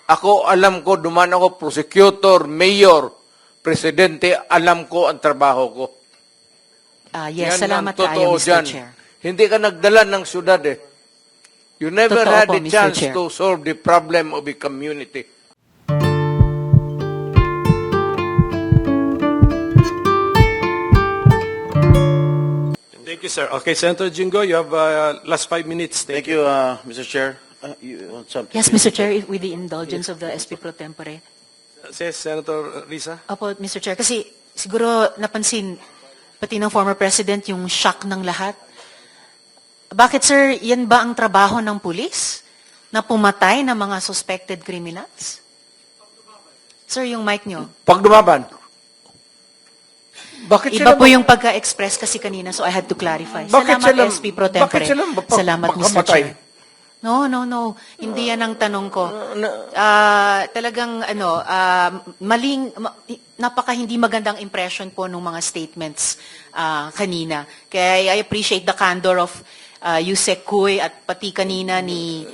Ako, alam ko, duman ako, prosecutor, mayor, presidente, alam ko ang trabaho ko. Yes, Yan ang salamat kayo, totoo Mr. dyan. Chair. Hindi ka nagdala ng syudad eh. You never Totoo had po, a Mr. chance Chair. to solve the problem of a community. Thank you, sir. Okay, Senator Jingo, you have last 5 minutes. Thank you, Mr. Chair. You want something? Yes, Mr. Chair, with the indulgence of the SP Pro Tempore. Says Senator Risa. Opo, Mr. Chair, kasi siguro napansin, pati ng former president, yung shock ng lahat. Bakit, sir, yan ba ang trabaho ng pulis? Na pumatay ng mga suspected criminals? Sir, yung mic nyo. Pag dumaban, bakit Iba sila po yung pagka-express kasi kanina, so I had to clarify. Bakit Salamat, sila- SP Pro Tempore. bakit sila Salamat, Mr. makamatay? Chair. No. Hindi yan ang tanong ko. Talagang, napaka hindi magandang impression po ng mga statements kanina. Kaya I appreciate the candor of Yusek Kuy at pati kanina ni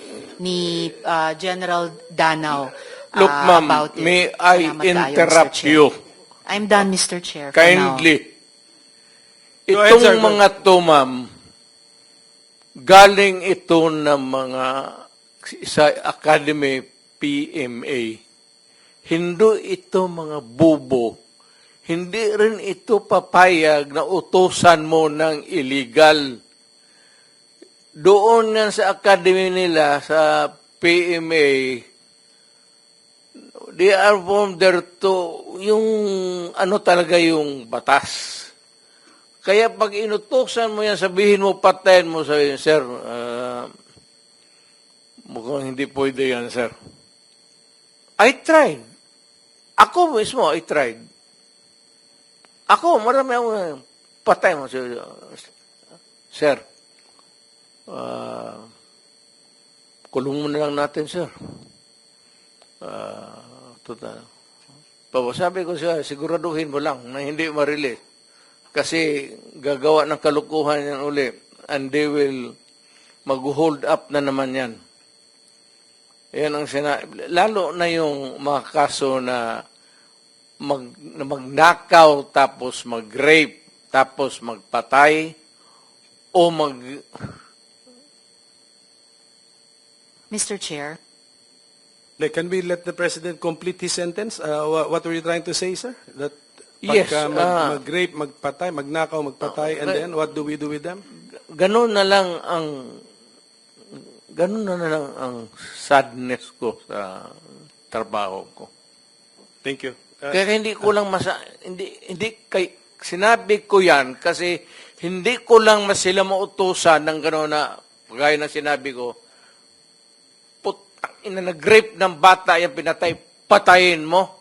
General Danao. Look, ma'am, about it. may I Salamat kayo, Mr. interrupt Chair. you I'm done, Mr. Chair. for now. kindly? Go ahead, Itong sir. Go mga to, ma'am, galing ito ng mga sa Academy PMA. Hindi ito mga bubo. Hindi rin ito papayag na utusan mo ng illegal. Doon nga sa Academy nila, sa PMA, they are from there to, yung ano talaga yung batas. Kaya pag inutusan mo yan, sabihin mo, patayin mo, sabihin, sir, mukhang hindi pwede yan, sir. I tried. Ako mismo, I tried. Ako, marami ako, patay mo, sir, kulong mo na lang natin, sir. Sabi ko siya, siguraduhin mo lang na hindi ma-release. Kasi gagawa ng kalukuhan yan uli. And they will mag-hold up na naman yan. Yan ang lalo na yung mga kaso na magnakaw, tapos mag-rape, tapos magpatay, o Mr. Chair. Like, can we let the President complete his sentence? What were you trying to say, sir? That Yes, pagka mag-rape, magpatay, magnakaw, magpatay, and then what do we do with them? ganun na lang ang sadness ko sa trabaho ko. Thank you. Kaya hindi ko lang sinabi ko yan kasi hindi ko lang sila mautusan ng gano'n na gaya na sinabi ko, putang ina, nag-rape ng bata yung pinatay, patayin mo.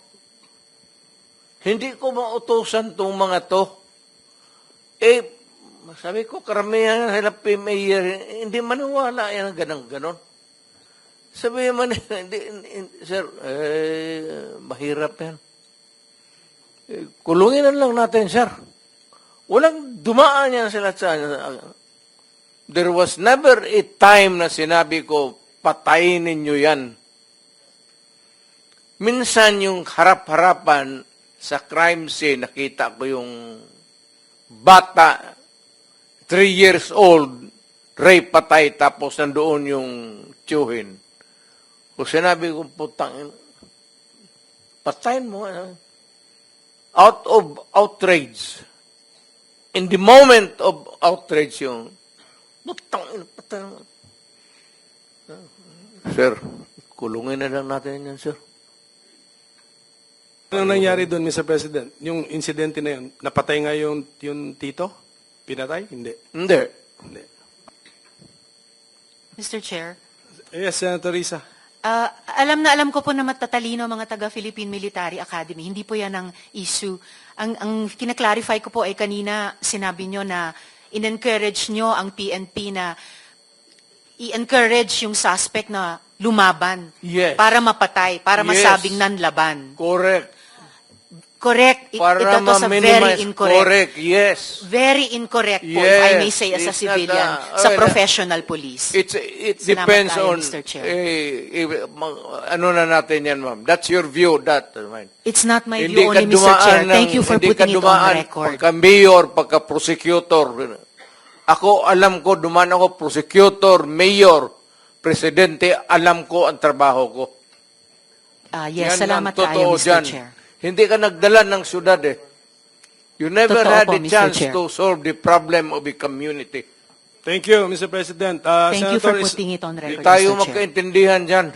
Hindi ko mautusan tong mga to. Sabi ko, karamihan sila PMA, hindi maniwala yan ang ganon. Sabi man, sir, mahirap yan. Kulungin na lang natin, sir. Walang dumaan yan sila sa... There was never a time na sinabi ko, patayin ninyo yan. Minsan yung harap-harapan sa crime scene, nakita ko yung bata, 3 years old, rape, patay, tapos nandoon yung tiyuhin. O sinabi ko, putang, patayin mo. Out of outrage. In the moment of outrage yung, putang, patayin mo. Sir, kulungin na lang natin yan, sir. Ano nangyari doon, Mr. President? Yung insidente na yun, napatay nga yung tito? Pinatay? Hindi. Hindi. Hindi. Mr. Chair. Yes, Senator Risa. Alam na alam ko po na matatalino ang mga taga-Philippine Military Academy. Hindi po yan ang issue. Ang kinaklarify ko po ay kanina sinabi nyo na in-encourage nyo ang PNP na i-encourage yung suspect na lumaban. Yes. Para mapatay, para Yes. masabing nanlaban. Correct. Correct. Para Ito to sa very ma-minimize. incorrect. Correct, yes. Very incorrect po, if Yes, I may say as a it's not civilian, a- sa well, professional police. It Salamat depends tayo, on, Mr. Chair. ano na natin yan, ma'am. That's your view, that. Mine. It's not my Hindi view ka only, Mr. dumaan Chair. ng- Thank you for hindi ka putting it on dumaan record. Pagka-mayor, pagka-prosecutor. Ako, alam ko, dumaan ako prosecutor, mayor, presidente, alam ko ang trabaho ko. Yes, Yan salamat ang totoo tayo, Mr. dyan. Chair. Hindi ka nagdala ng syudad eh. You never Totoo had po, a Mr. chance Chair. to solve the problem of a community. Thank you, Mr. President. Thank you for Senator, putting it on Hindi record, tayo Mr. Chair. magkaintindihan dyan.